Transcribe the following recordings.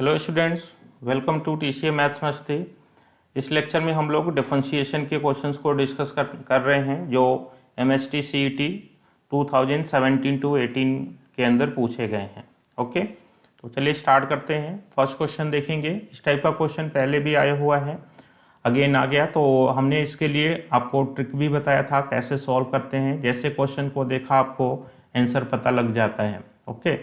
Hello students, welcome to TCA maths मस्ती। इस lecture में हम लोग डिफरेंशिएशन के क्वेश्चंस को डिस्कस कर रहे हैं जो एमएसटी सीईटी 2017 टू 18 के अंदर पूछे गए हैं। ओके, तो चलिए स्टार्ट करते हैं। फर्स्ट क्वेश्चन देखेंगे। इस टाइप का क्वेश्चन पहले भी आया हुआ है, अगेन आ गया, तो हमने इसके लिए आपको ट्रिक भी बताया था कैसे सॉल्व करते हैं। जैसे क्वेश्चन को देखा आपको आंसर पता लग जाता है। ओके,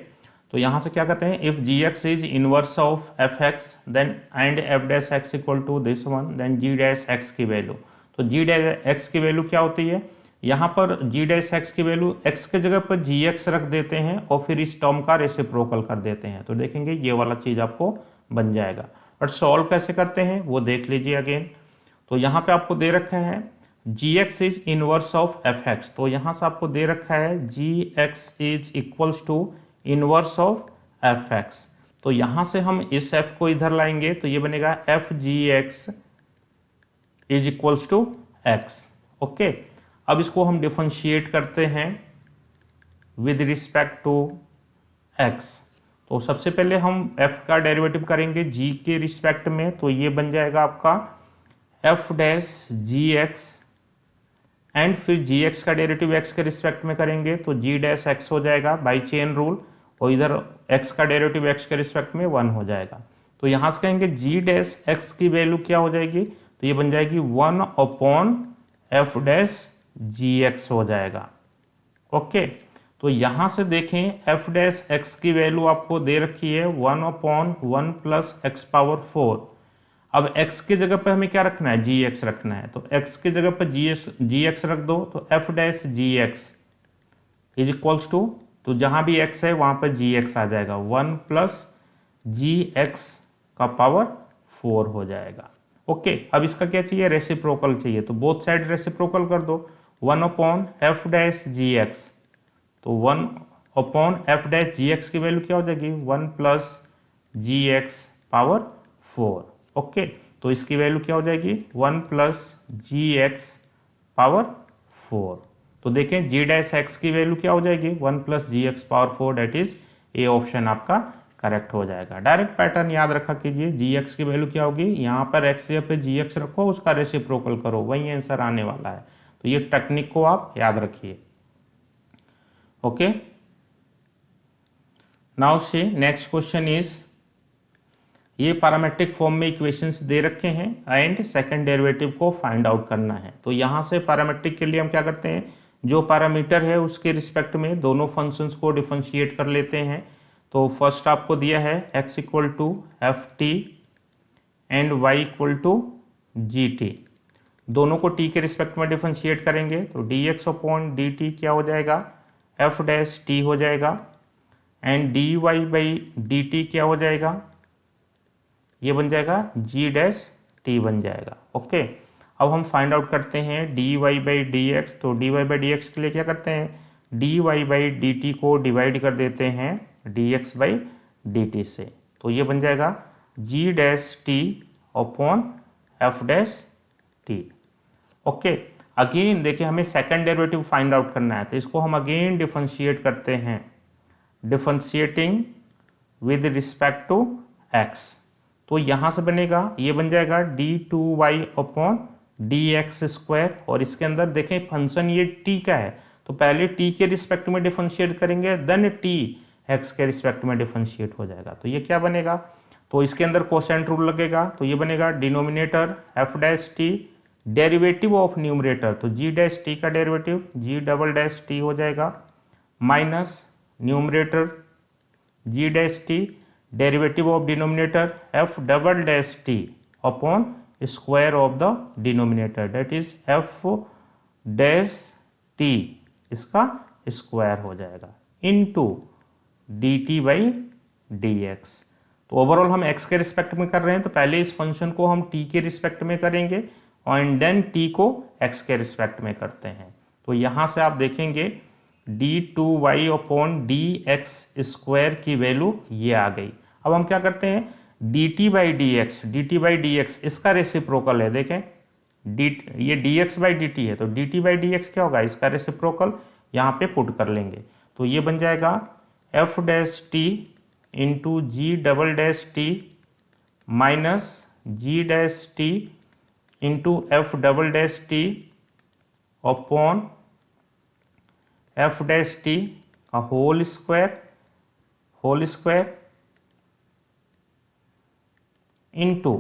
तो यहाँ से क्या कहते हैं, if G X is inverse of F X then and F dash X equal to this one then G dash X की वैल्यू। तो जी डैश एक्स की वैल्यू क्या होती है, यहाँ पर जी डैश एक्स की वैल्यू एक्स के जगह पर जी एक्स रख देते हैं और फिर इस टर्म का रेसिप्रोकल कर देते हैं। तो देखेंगे ये वाला चीज़ आपको बन जाएगा। बट सॉल्व कैसे करते हैं वो देख लीजिए अगेन। तो यहाँ पे आपको दे रखा है G X is inverse of F X, तो यहाँ से आपको दे रखा है G X is equals to inverse of F X. तो यहां से हम इस एफ को इधर लाएंगे तो ये बनेगा F G X is equals to X. Okay, अब इसको हम डिफरेंशिएट करते हैं विद रिस्पेक्ट टू एक्स। तो सबसे पहले हम एफ का डेरिवेटिव करेंगे जी के रिस्पेक्ट में, तो ये बन जाएगा आपका F dash G X and फिर जी एक्स का डेरिवेटिव एक्स के रिस्पेक्ट में करेंगे तो जी डैश एक्स हो जाएगा बाई चेन रूल, और इधर x का डेरिवेटिव x के रिस्पेक्ट में 1 हो जाएगा। तो यहां से कहेंगे g डैश x की वैल्यू क्या हो जाएगी, तो ये बन जाएगी 1 upon F dash G x हो जाएगा। ओके, तो यहां से देखें एफ डैश x की वैल्यू आपको दे रखी है 1 अपॉन 1 प्लस एक्स पावर 4। अब x की जगह पर हमें क्या रखना है, जी एक्स रखना है, तो x की जगह पर जी एक्स रख दो, तो F dash G X is equals to, तो जहां भी x है वहां पर जी एक्स आ जाएगा, 1 प्लस जी एक्स का पावर 4 हो जाएगा। ओके, अब इसका क्या चाहिए, रेसिप्रोकल चाहिए, तो बोथ साइड रेसिप्रोकल कर दो। 1 upon F dash G x, तो 1 upon F dash G x की वैल्यू क्या हो जाएगी, 1 plus G X power 4। Okay, तो इसकी वैल्यू क्या हो जाएगी, 1 प्लस जी एक्स पावर 4। तो देखें जी डैश एक्स की वैल्यू क्या हो जाएगी, 1 plus G X power 4, that is A option आपका करेक्ट हो जाएगा। डायरेक्ट पैटर्न याद रखा कीजिए, जी एक्स की वैल्यू क्या होगी, यहाँ पर एक्स या पे जी एक्स रखो, उसका रेसिप्रोकल करो, वही आंसर आने वाला है। तो ये टेक्निक को आप याद रखिए। ओके, नाउ से नेक्स्ट क्वेश्चन इज, ये पैरामेट्रिक फॉर्म में इक्वेशंस दे रखे हैं एंड सेकंड डेरिवेटिव को फाइंड आउट करना है। तो यहाँ से पैरामेट्रिक के लिए हम क्या करते हैं, जो पैरामीटर है उसके रिस्पेक्ट में दोनों फंक्शंस को डिफरेंशिएट कर लेते हैं। तो फर्स्ट आपको दिया है x equal to F T and y equal to G T, दोनों को t के रिस्पेक्ट में डिफरेंशिएट करेंगे तो dx अपॉन डी टी क्या हो जाएगा, एफ डैश टी हो जाएगा, and D Y by D T क्या हो जाएगा, ये बन जाएगा जी डैश टी बन जाएगा। ओके, अब हम फाइंड आउट करते हैं D Y by D x. तो D Y by D X के लिए क्या करते हैं, D Y by D T को डिवाइड कर देते हैं D x by D T से, तो ये बन जाएगा G dash T upon F dash T. Okay, again देखिए हमें सेकंड डेरिवेटिव फाइंड आउट करना है, तो इसको हम अगेन डिफरेंशिएट करते हैं, differentiating with respect to x. तो यहां से बनेगा, ये बन जाएगा D two Y upon D x square, और इसके अंदर देखें फंक्शन ये टी का है, तो पहले टी के रिस्पेक्ट में डिफरेंशिएट करेंगे, देन टी एक्स के रिस्पेक्ट में डिफरेंशिएट हो जाएगा। तो ये क्या बनेगा, तो इसके अंदर कोसेंट रूल लगेगा, तो ये बनेगा denominator F dash T, derivative of numerator, तो जी डैश टी का derivative G double dash T हो जाएगा, minus numerator G dash T, derivative of denominator F double dash T upon square of the denominator, that is F dash T, इसका square हो जाएगा, into D T by D x. तो overall हम x के respect में कर रहे हैं, तो पहले इस फंक्शन को हम t के रिस्पेक्ट में करेंगे एंड देन t को x के रिस्पेक्ट में करते हैं। तो यहां से आप देखेंगे D two Y upon D x square की वैल्यू ये आ गई। अब हम क्या करते हैं, D T by D X इसका रेसिप्रोकल है, देखें डी, ये D x by D T है, तो D T by D X क्या होगा, इसका रेसिप्रोकल यहाँ पे पुट कर लेंगे, तो ये बन जाएगा F dash T into G double dash T minus G dash T into F double dash T upon F dash T का whole square into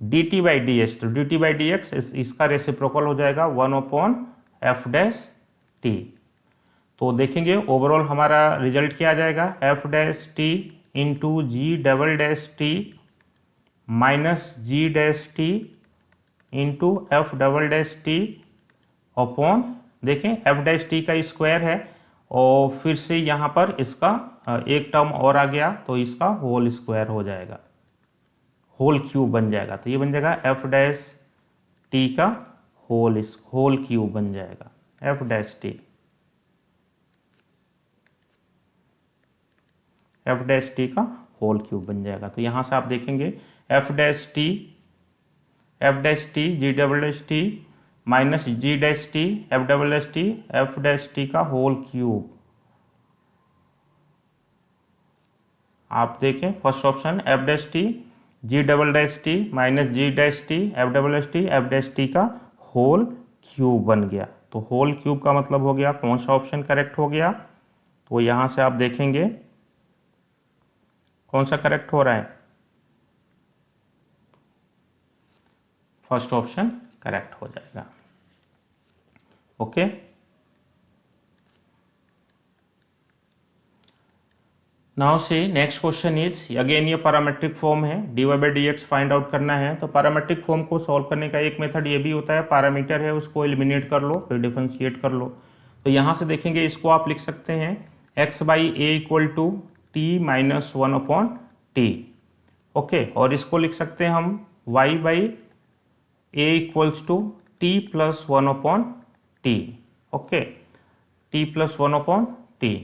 D T by D x, तो D T by D X इसका reciprocal हो जाएगा 1/f dash T. तो देखेंगे overall हमारा result क्या आ जाएगा, F dash T into G double dash T minus G dash T into F double dash T upon, देखें एफ डैश टी का स्क्वायर है और फिर से यहाँ पर इसका एक टर्म और आ गया तो इसका होल स्क्वायर हो जाएगा, होल क्यूब बन जाएगा। तो ये बन जाएगा एफ डैश टी का होल क्यूब बन जाएगा, एफ डैश टी का होल क्यूब बन जाएगा। तो यहाँ से आप देखेंगे F dash T G double dash T minus G dash T F dash T का होल क्यूब। आप देखें first option F dash T G double dash T minus G dash T F dash T का whole cube बन गया। तो whole cube का मतलब हो गया कौन सा ऑप्शन करेक्ट हो गया, तो यहाँ से आप देखेंगे कौन सा करेक्ट हो रहा है, फर्स्ट ऑप्शन करेक्ट हो जाएगा। ओके, नाउ से नेक्स्ट क्वेश्चन इज अगेन ये पैरामेट्रिक फॉर्म है, dy by D x find out करना है। तो पैरामेट्रिक फॉर्म को सॉल्व करने का एक मेथड ये भी होता है, पैरामीटर है उसको एलिमिनेट कर लो फिर डिफरेंशिएट कर लो। तो यहाँ से देखेंगे इसको आप लिख सकते हैं x by A equal to T minus 1/t, okay, और इसको लिख सकते हैं हम y by A equals to T plus 1/t, okay, t plus 1/t।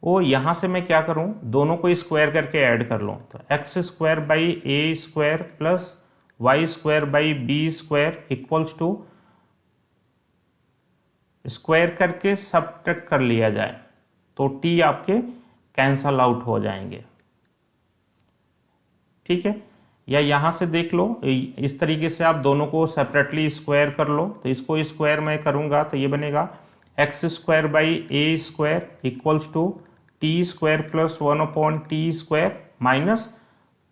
वो यहाँ से मैं क्या करूँ, दोनों को स्क्वायर करके ऐड कर लूँ, तो X square by A square plus Y square by B square equals to square करके सब्ट्रैक्ट कर लिया जाए तो टी आपके कैंसल आउट हो जाएंगे, ठीक है। या यहाँ से देख लो इस तरीके से आप दोनों को सेपरेटली स्क्वायर कर लो, तो इसको स्क्वायर मैं करूँगा तो ये बनेगा X square by A square equals to T square plus 1/t square minus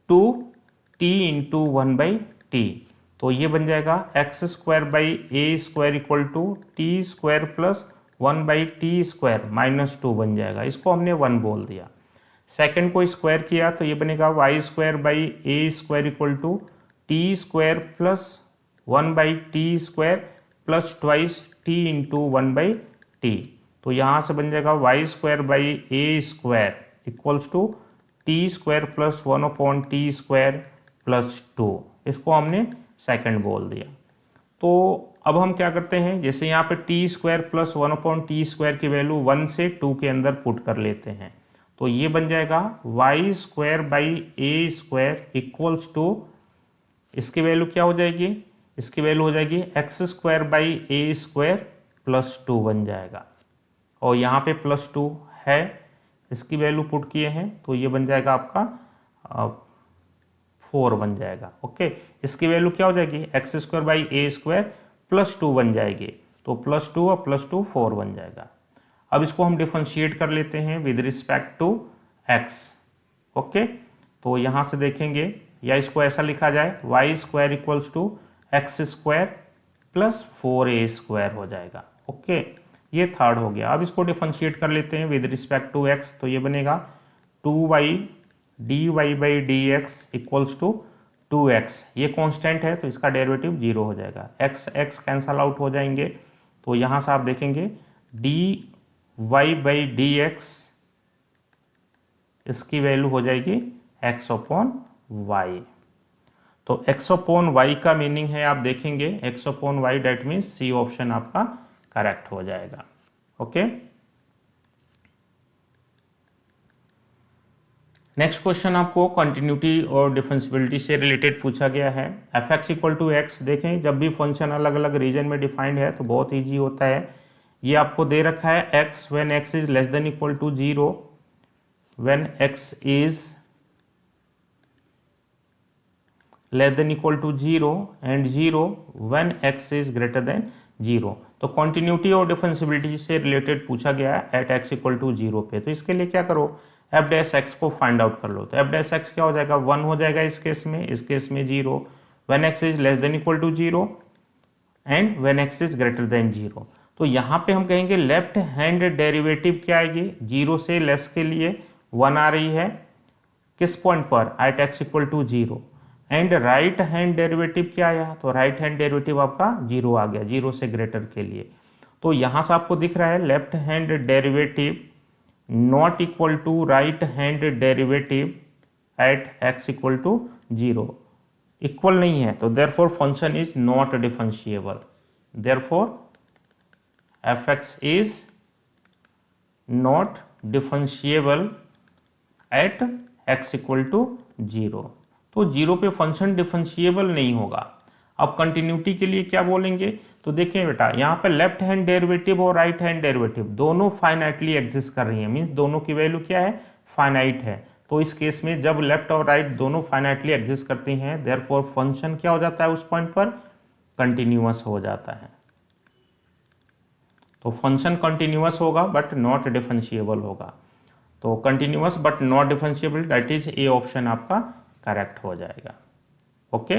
2t into 1/t। तो ये बन जाएगा X square by A square equal to T square plus 1/t square minus 2 बन जाएगा, इसको हमने 1 बोल दिया। सेकंड को स्क्वायर किया तो ये बनेगा Y square by A square equal to T square plus 1/t square plus twice T into 1/t। तो यहाँ से बन जाएगा Y square by A square equals to T square plus 1/t square plus 2, इसको हमने सेकंड बोल दिया। तो अब हम क्या करते हैं, जैसे यहाँ पे T square plus 1/t square की वैल्यू 1 से 2 के अंदर पुट कर लेते हैं, तो ये बन जाएगा Y square by A square equals to, इसकी वैल्यू क्या हो जाएगी, इसकी वैल्यू हो जाएगी X square by A square plus 2 बन जाएगा, और यहाँ पे प्लस 2 है इसकी वैल्यू पुट किए हैं तो ये बन जाएगा आपका 4 बन जाएगा, ओके। इसकी वैल्यू क्या हो जाएगी, X square by A square plus 2 बन जाएगी, तो प्लस 2 और प्लस 2 4 बन जाएगा। अब इसको हम डिफरेंशिएट कर लेते हैं with respect to X, okay. तो यहाँ से देखेंगे या इसको ऐसा लिखा जाए Y square equals to X square plus 4a square हो जाएगा, ओके, ये थर्ड हो गया। अब इसको डिफरेंशिएट कर लेते हैं विद रिस्पेक्ट टू एक्स, तो ये बनेगा 2y dy by D x equals to 2x, ये कांस्टेंट है तो इसका डेरिवेटिव 0 हो जाएगा, x कैंसल आउट हो जाएंगे। तो यहाँ से आप देखेंगे dy बाई डी एक्स, इसकी वैल्यू हो जाएगी x/y। तो x/y का मीनिंग है, आप देखेंगे x/y that means C option आपका करेक्ट हो जाएगा, ओके। नेक्स्ट क्वेश्चन आपको कंटिन्यूटी और डिफरेंशियबिलिटी से रिलेटेड पूछा गया है। f(x) इक्वल टू एक्स, देखें जब भी फंक्शन अलग अलग रीजन में डिफाइंड है तो बहुत ईजी होता है। ये आपको दे रखा है x when x is less than equal to 0, when x is less than equal to 0 and 0 when x is greater than 0। तो कॉन्टिन्यूटी और डिफरेंशिएबिलिटी से रिलेटेड पूछा गया है एट x इक्वल टू 0 पे। तो इसके लिए क्या करो, एफ डैश एक्स को फाइंड आउट कर लो। तो एफ डैश एक्स क्या हो जाएगा, 1 हो जाएगा इस केस में 0 when x is less than equal to 0 and when x is greater than 0। तो यहाँ पे हम कहेंगे लेफ्ट हैंड डेरिवेटिव क्या आएगी, 0 से लेस के लिए 1 आ रही है किस पॉइंट पर, at x equal to 0। And right hand derivative क्या आया, तो राइट हैंड डेरिवेटिव आपका 0 आ गया 0 से ग्रेटर के लिए। तो यहाँ से आपको दिख रहा है left hand derivative not equal to right hand derivative at x equal to 0, equal नहीं है। तो therefore function is not differentiable, therefore fx is not differentiable at x equal to 0। तो 0 पे फंक्शन डिफरेंशिएबल नहीं होगा। अब कंटिन्यूटी के लिए क्या बोलेंगे, तो देखिए बेटा यहाँ पे लेफ्ट हैंड डेरिवेटिव और राइट हैंड डेरिवेटिव दोनों फाइनाइटली एग्जिस्ट कर रही हैं, मीन्स दोनों की वैल्यू क्या है, फाइनाइट है। तो इस केस में जब लेफ्ट और राइट दोनों फाइनाइटली एग्जिस्ट करती हैं, देयरफॉर फंक्शन क्या हो जाता है उस पॉइंट पर, कंटिन्यूअस हो जाता है। तो फंक्शन कंटिन्यूअस होगा बट नॉट डिफरेंशिएबल होगा। तो continuous but not differentiable, that is A option आपका करेक्ट हो जाएगा। ओके,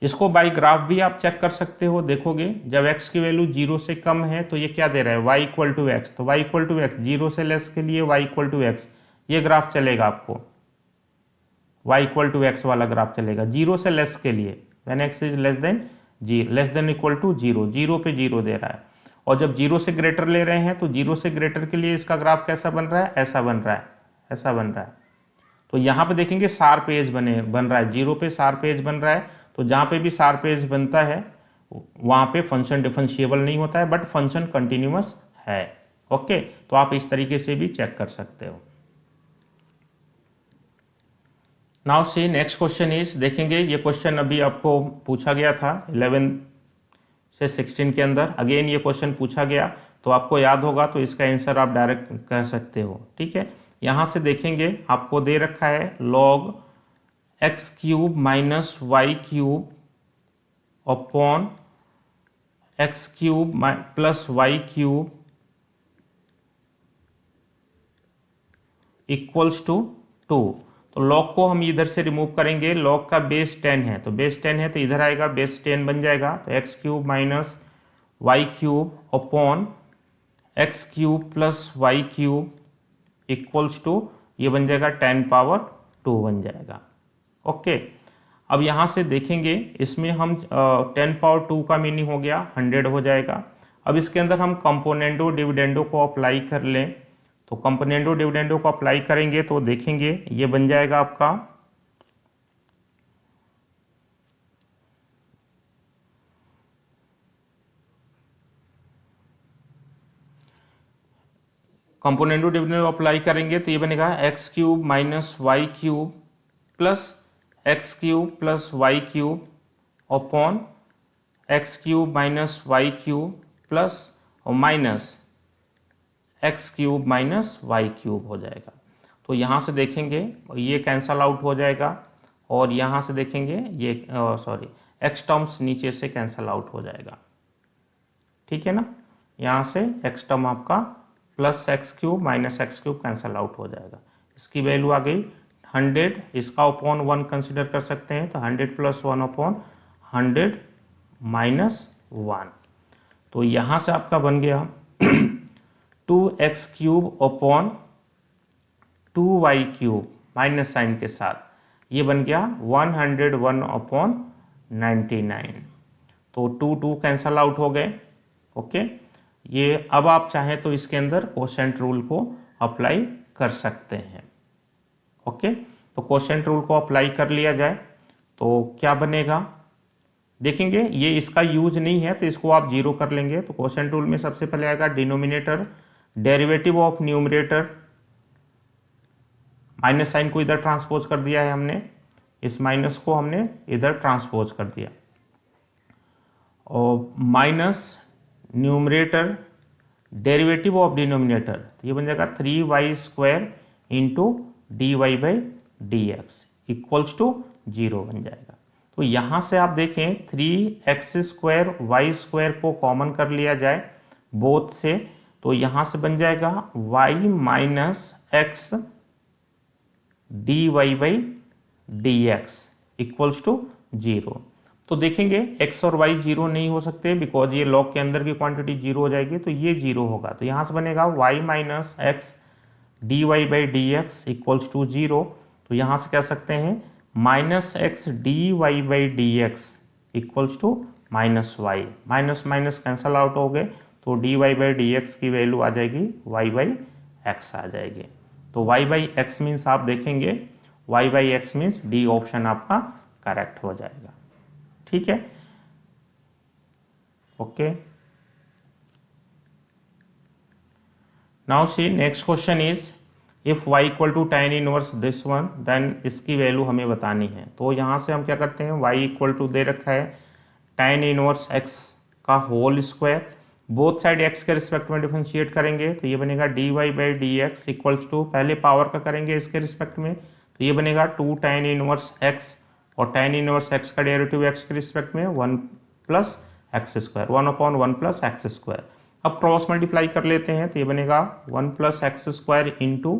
इसको बाई ग्राफ भी आप चेक कर सकते हो। देखोगे जब x की वैल्यू 0 से कम है तो ये क्या दे रहा है, y इक्वल टू एक्स। तो y इक्वल टू एक्स, 0 से लेस के लिए y इक्वल टू एक्स, ये ग्राफ चलेगा आपको, y इक्वल टू एक्स वाला ग्राफ चलेगा 0 से लेस के लिए, when x is less than equal to 0, 0 पे 0 दे रहा है। और जब 0 से ग्रेटर ले रहे हैं तो 0 से ग्रेटर के लिए इसका ग्राफ कैसा बन रहा है, ऐसा बन रहा है, ऐसा बन रहा है। तो यहाँ पे देखेंगे शार्प एज बन रहा है, 0 पे शार्प एज बन रहा है। तो जहाँ पे भी शार्प एज बनता है वहाँ पे फंक्शन डिफरेंशिएबल नहीं होता है बट फंक्शन कंटिन्यूअस है। ओके, तो आप इस तरीके से भी चेक कर सकते हो। Now see next question is, देखेंगे ये क्वेश्चन अभी आपको पूछा गया था 11 से 16 के अंदर। अगेन ये क्वेश्चन पूछा गया तो आपको याद होगा, तो इसका आंसर आप डायरेक्ट कह सकते हो। ठीक है, यहाँ से देखेंगे आपको दे रखा है log x cube minus Y cube upon x cube plus Y cube equals to 2। तो log को हम इधर से रिमूव करेंगे, log का बेस 10 है, तो बेस 10 है तो इधर आएगा बेस 10 बन जाएगा। तो x cube minus Y cube upon x cube plus Y cube equals to, ये बन जाएगा 10 पावर 2 बन जाएगा। ओके, अब यहाँ से देखेंगे इसमें हम 10 पावर 2 का मीनिंग हो गया 100 हो जाएगा। अब इसके अंदर हम कंपोनेंडो डिविडेंडो को अप्लाई कर लें, तो कंपोनेंडो डिविडेंडो को अप्लाई करेंगे तो देखेंगे ये बन जाएगा आपका कंपोनेंडो डिविडेंडो अप्लाई करेंगे तो ये बनेगा X cube minus Y cube plus X cube plus Y cube upon x cube minus Y cube plus और minus X cube minus Y cube हो जाएगा। तो यहाँ से देखेंगे ये कैंसल आउट हो जाएगा और यहाँ से देखेंगे ये एक्स टर्म्स नीचे से कैंसल आउट हो जाएगा। ठीक है ना, यहाँ से एक्स टर्म आपका plus X cube minus X cube cancel out हो जाएगा। इसकी वैल्यू आ गई 100, इसका अपॉन 1 कंसिडर कर सकते हैं, तो 100 प्लस 1 अपॉन 100 माइनस 1। तो यहाँ से आपका बन गया 2x cube upon 2y cube minus sign के साथ, ये बन गया 101 अपॉन 99। तो 2 कैंसल आउट हो गए। ओके, ये अब आप चाहें तो इसके अंदर कोशेंट रूल को अप्लाई कर सकते हैं। ओके, तो कोशेंट रूल को अप्लाई कर लिया जाए तो क्या बनेगा, देखेंगे ये इसका यूज नहीं है तो इसको आप 0 कर लेंगे। तो कोशेंट रूल में सबसे पहले आएगा denominator derivative of numerator, minus sign को इधर ट्रांसपोज कर दिया है हमने, इस माइनस को हमने इधर ट्रांसपोज कर दिया, और minus numerator derivative of denominator, तो ये बन जाएगा 3y² into d Y by D x equals to 0 बन जाएगा। तो यहाँ से आप देखें 3x² y² को कॉमन कर लिया जाए बोथ से, तो यहाँ से बन जाएगा y minus x d Y by D x equals to 0। तो देखेंगे x और y 0 नहीं हो सकते बिकॉज ये लॉग के अंदर की क्वांटिटी 0 हो जाएगी, तो ये 0 होगा। तो यहाँ से बनेगा y minus x d Y by D x equals to 0। तो यहाँ से कह सकते हैं minus x d Y by D x equals to minus y, minus minus cancel out हो गए, तो D Y by D x की वैल्यू आ जाएगी वाई बाई एक्स आ जाएगी। तो वाई बाई एक्स मीन्स आप देखेंगे y by x means d option आपका करेक्ट हो जाएगा। ठीक है, okay. Now see next question is if y equal to tan inverse this one then इसकी वैल्यू हमें बतानी है। तो यहाँ से हम क्या करते हैं, y इक्वल टू दे रखा है tan इनवर्स x का whole square, both side x के रिस्पेक्ट में डिफरेंशिएट करेंगे तो ये बनेगा dy by D x equals to, पहले पावर का करेंगे इसके रिस्पेक्ट में, तो ये बनेगा 2 tan इनवर्स x और tan इनवर्स x का डेरिवेटिव x के रिस्पेक्ट में 1 plus x square, 1/1 plus x square. अब क्रॉस मल्टीप्लाई कर लेते हैं तो ये बनेगा 1 plus x square into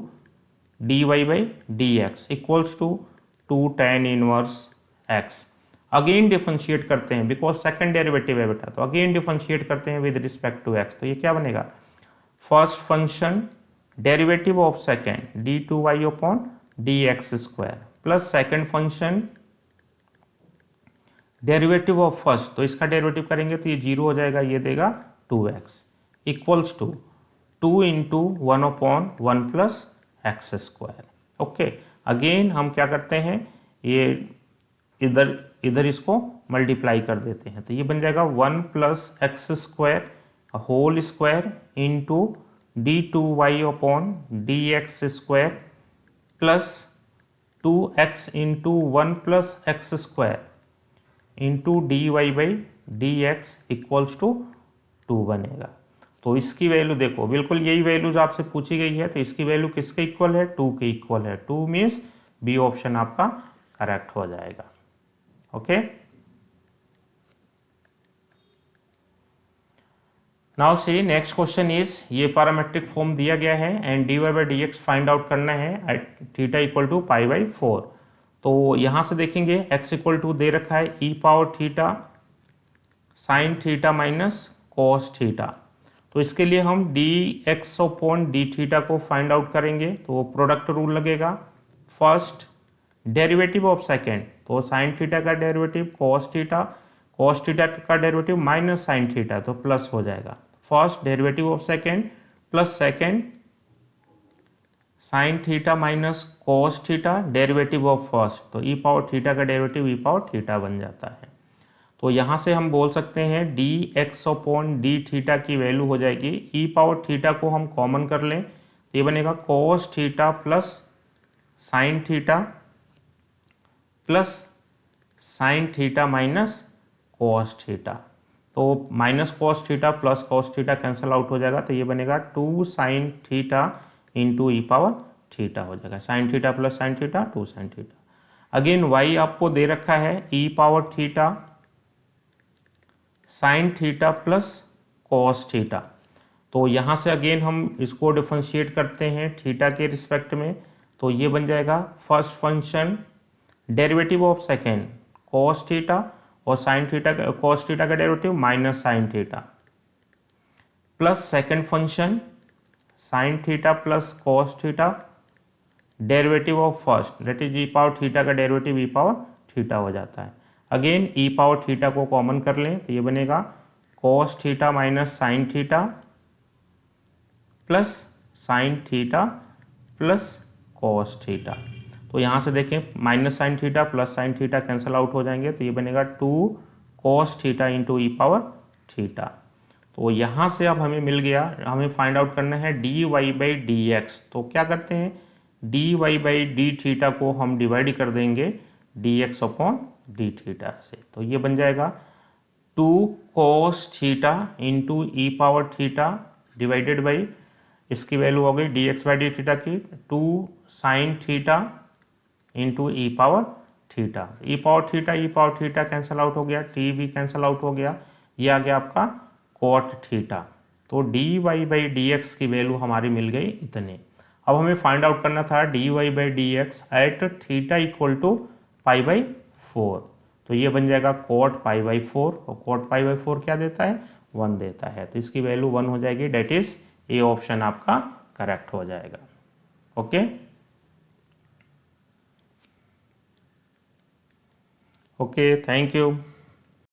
d Y by D x equals to 2 tan inverse x। Again differentiate करते हैं बिकॉज सेकंड डेरिवेटिव है बेटा, तो अगेन डिफरेंशिएट करते हैं विद रिस्पेक्ट टू x। तो ये क्या बनेगा, first function derivative of second d two Y upon D x square plus second function derivative of first, तो इसका डेरिवेटिव करेंगे तो ये 0 हो जाएगा, ये देगा 2x equals to 2 into 1/1 plus x square. Okay, again हम क्या करते हैं, ये इधर इसको मल्टीप्लाई कर देते हैं, तो ये बन जाएगा 1 plus x square whole square into d two Y upon D x square plus 2x into 1 plus x square into d Y by D x equals to 2 बनेगा। तो इसकी वैल्यू देखो, बिल्कुल यही वैल्यूज आपसे पूछी गई है, तो इसकी वैल्यू किसके इक्वल है, 2 के इक्वल है। 2 मीन्स बी ऑप्शन आपका करेक्ट हो जाएगा। Okay, now see next question is, ये पैरामेट्रिक फॉर्म दिया गया है and D Y by D x find out करना है theta equal to pi by 4। तो यहाँ से देखेंगे x इक्वल टू दे रखा है E power theta sine theta minus cos theta, तो इसके लिए हम D x upon D theta को फाइंड आउट करेंगे, तो प्रोडक्ट रूल लगेगा। फर्स्ट डेरिवेटिव ऑफ सेकेंड, तो साइन थीटा का डेरिवेटिव कॉस थीटा का डेरिवेटिव माइनस साइन थीटा, तो प्लस हो जाएगा। First derivative of second plus second sine theta minus cos theta derivative of first, तो ई पावर थीटा का derivative ई power theta बन जाता है। तो यहाँ से हम बोल सकते हैं D x upon D theta की वैल्यू हो जाएगी, ई पावर थीटा को हम कॉमन कर लें तो ये बनेगा cos theta plus sine theta plus sine theta minus cos theta, तो minus cos theta plus cos theta cancel out हो जाएगा, तो ये बनेगा 2 साइन थीटा इंटू ई पावर थीटा हो जाएगा। Sine theta plus sine theta 2 sine theta. Again Y आपको दे रखा है E power theta sine theta plus cos theta, तो यहाँ से अगेन हम इसको डिफरेंशिएट करते हैं थीटा के रिस्पेक्ट में, तो ये बन जाएगा first function derivative of second cos theta और साइन थीटा कॉस थीटा का derivative minus sine theta plus second function sine theta plus cos theta derivative of first that is E power theta का derivative ई power theta हो जाता है। Again ई power theta को common कर लें तो ये बनेगा cos theta minus sine theta plus sine theta plus cos theta, तो यहाँ से देखें minus sine theta plus sine theta cancel out हो जाएंगे, तो ये बनेगा 2 कॉस थीटा इंटू ई पावर थीटा। तो यहाँ से अब हमें मिल गया, हमें फाइंड आउट करना है d Y by D x, तो क्या करते हैं D Y by d theta को हम डिवाइड कर देंगे d x upon D theta से, तो ये बन जाएगा 2 cos थीटा into E power theta divided by इसकी वैल्यू हो गई d x by d theta की 2 साइन थीटा इंटू ई power theta. E power theta cancel out हो गया, टी भी कैंसिल आउट हो गया, ये आ गया आपका कोट थीटा। तो D Y by D x की वैल्यू हमारी मिल गई इतने। अब हमें फाइंड आउट करना था d Y by D x at theta equal to pi by 4। तो ये बन जाएगा कोट पाई बाई 4, और कोट पाई बाई 4 क्या देता है, 1 देता है। तो इसकी वैल्यू 1 हो जाएगी, डेट इज ए ऑप्शन आपका करेक्ट हो जाएगा। Okay okay, thank you.